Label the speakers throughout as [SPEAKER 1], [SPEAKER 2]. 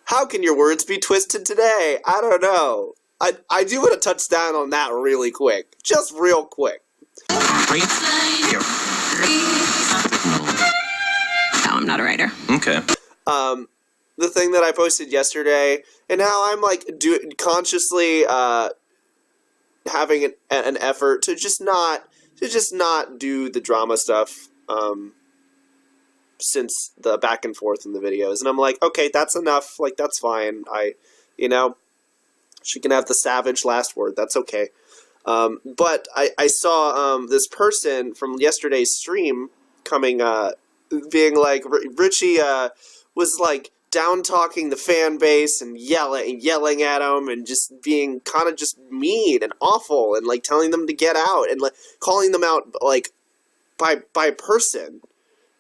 [SPEAKER 1] How can your words be twisted today? I don't know. I do want to touch down on that really quick. Just real quick.
[SPEAKER 2] No, I'm not a writer.
[SPEAKER 3] Okay.
[SPEAKER 1] The thing that I posted yesterday, and how I'm like consciously having an effort to just not do the drama stuff since the back and forth in the videos. And I'm like, okay, that's enough. Like, that's fine. She can have the savage last word. That's okay. But I saw this person from yesterday's stream coming, being like, Richie was like down-talking the fan base and yelling at them and just being kind of just mean and awful and like telling them to get out and like calling them out like by person,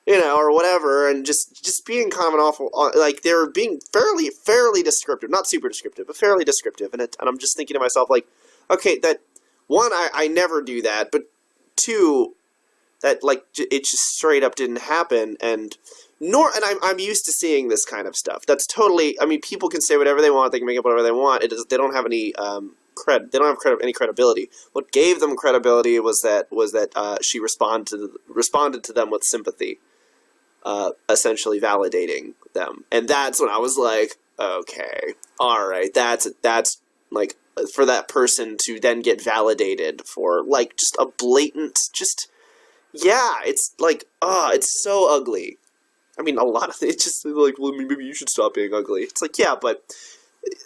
[SPEAKER 1] or whatever, and just being kind of an awful, like they were being fairly descriptive, not super descriptive, but fairly descriptive, and I'm just thinking to myself like, okay, that one, I never do that, but two, that like it just straight up didn't happen, and I'm used to seeing this kind of stuff. That's totally, I mean, people can say whatever they want, they can make up whatever they want. They don't have any they don't have any credibility. What gave them credibility was that she responded to them with sympathy, essentially validating them, and that's when I was like, okay, all right, that's like for that person to then get validated for like just a blatant, it's like, it's so ugly. I mean, a lot of it just like, well, maybe you should stop being ugly. It's like, yeah, but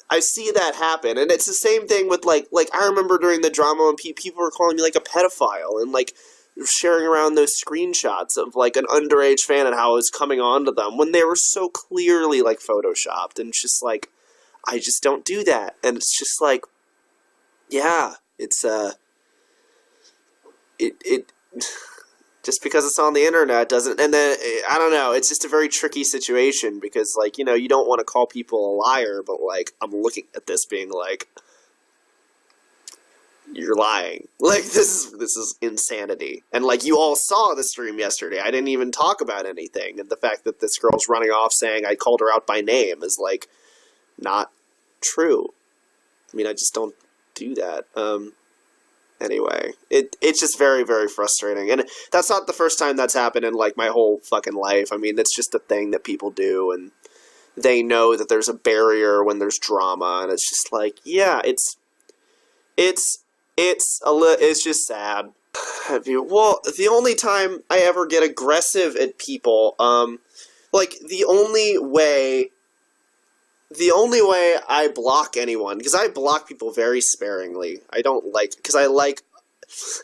[SPEAKER 1] I see that happen, and it's the same thing with like I remember during the drama when people were calling me like a pedophile and like sharing around those screenshots of like an underage fan and how it was coming on to them when they were so clearly like photoshopped, and it's just like, I just don't do that, and it's just like, yeah, it's it just because it's on the internet doesn't, and then, I don't know, it's just a very tricky situation because, like, you don't want to call people a liar, but, like, I'm looking at this being like, you're lying. Like, this is insanity. And, like, you all saw the stream yesterday. I didn't even talk about anything, and the fact that this girl's running off saying I called her out by name is, like, not true. I mean, I just don't do that. Anyway, it's just very, very frustrating. And that's not the first time that's happened in, like, my whole fucking life. I mean, it's just a thing that people do, and they know that there's a barrier when there's drama, and it's just like, yeah, it's just sad. Well, the only time I ever get aggressive at people, like, the only way I block anyone, because I block people very sparingly. I don't like, because I like,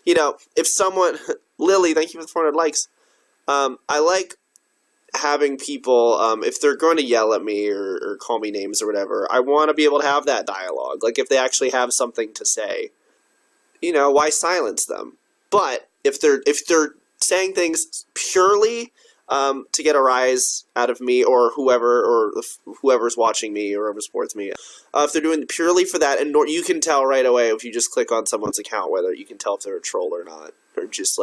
[SPEAKER 1] if someone, Lily, thank you for the 400 likes. I like having people, if they're going to yell at me or call me names or whatever, I want to be able to have that dialogue. Like, if they actually have something to say, why silence them? But if they're saying things purely to get a rise out of me or whoever's watching me or whoever supports me, if they're doing it purely for that, and you can tell right away if you just click on someone's account whether you can tell if they're a troll or not, or just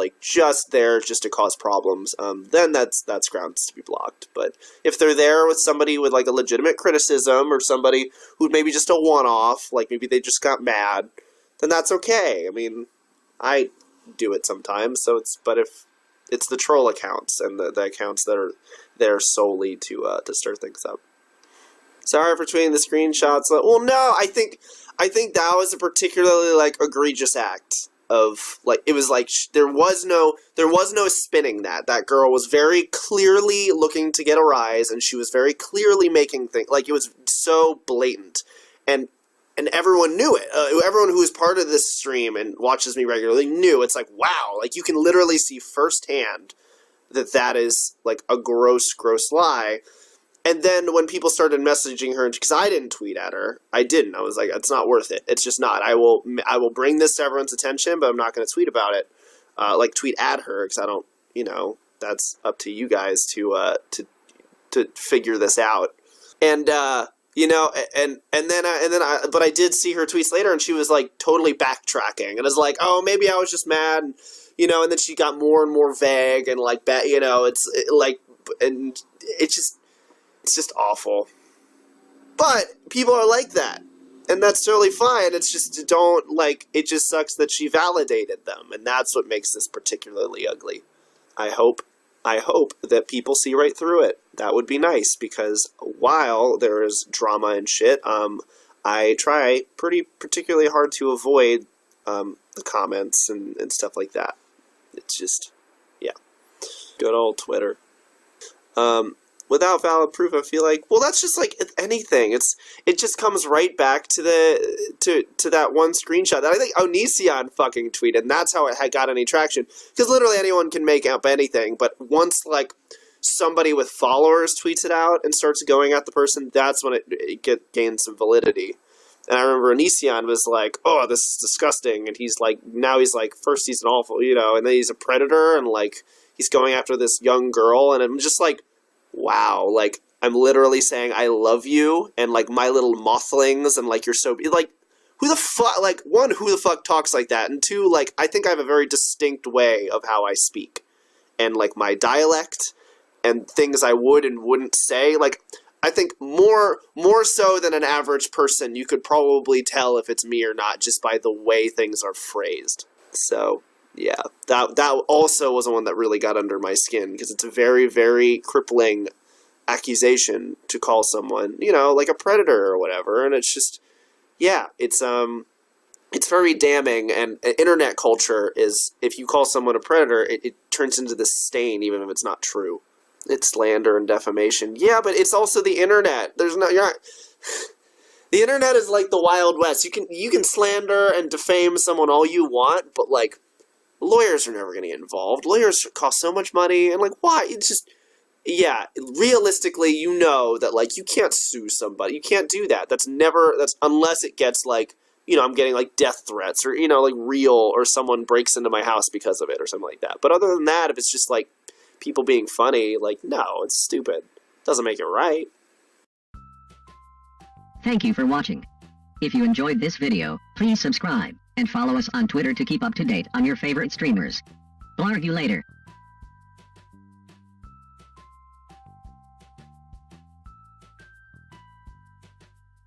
[SPEAKER 1] there just to cause problems, then that's grounds to be blocked. But if they're there with somebody with like a legitimate criticism, or somebody who maybe just a one-off, like maybe they just got mad, then that's okay. I mean, I do it sometimes, but if it's the troll accounts and the accounts that are there solely to stir things up. Sorry for tweeting the screenshots. Well, no, I think that was a particularly like egregious act of like, it was like there was no spinning that. That girl was very clearly looking to get a rise, and she was very clearly making things like, it was so blatant, and everyone knew it. Everyone who is part of this stream and watches me regularly knew. It's like, wow, like you can literally see firsthand that is like a gross lie. And then when people started messaging her, because I didn't tweet at her, I was like, it's not worth it. It's just not. I will bring this to everyone's attention, but I'm not going to tweet about it. Like tweet at her, because I don't, that's up to you guys to figure this out. And but I did see her tweets later, and she was like totally backtracking, and I was like, oh, maybe I was just mad, and then she got more and more vague, and like, it's just awful. But people are like that. And that's totally fine. It's just, it just sucks that she validated them. And that's what makes this particularly ugly. I hope that people see right through it. That would be nice, because while there is drama and shit, I try particularly hard to avoid the comments and stuff like that. It's just, yeah. Good old Twitter. Without valid proof, I feel like, well, that's just like anything. It just comes right back to that one screenshot that I think Onision fucking tweeted, and that's how it had got any traction. Because literally anyone can make up anything, but once like somebody with followers tweets it out and starts going at the person, that's when it gains some validity. And I remember Onision was like, "Oh, this is disgusting," and he's like, now he's like, first he's an awful, and then he's a predator, and like he's going after this young girl, and I'm just like, wow, like, I'm literally saying I love you, and, like, my little mothlings, and, like, you're so, like, who the fuck, like, one, who the fuck talks like that, and two, like, I think I have a very distinct way of how I speak, and, like, my dialect, and things I would and wouldn't say, like, I think more so than an average person, you could probably tell if it's me or not, just by the way things are phrased. So, yeah, that also was the one that really got under my skin, because it's a very, very crippling accusation to call someone, like a predator or whatever, and it's just, yeah, it's very damning, and internet culture is, if you call someone a predator, it turns into this stain, even if it's not true. It's slander and defamation. Yeah, but it's also the internet. The internet is like the Wild West. You can slander and defame someone all you want, but, like, lawyers are never going to get involved. Lawyers cost so much money, and, like, why? It's just, yeah, realistically, that, like, you can't sue somebody. You can't do that. That's unless it gets, like, I'm getting, like, death threats, or, like, real, or someone breaks into my house because of it, or something like that. But other than that, if it's just, like, people being funny, like, no, it's stupid. It doesn't make it right.
[SPEAKER 2] Thank you for watching. If you enjoyed this video, please subscribe, and follow us on Twitter to keep up to date on your favorite streamers. Blarg you later.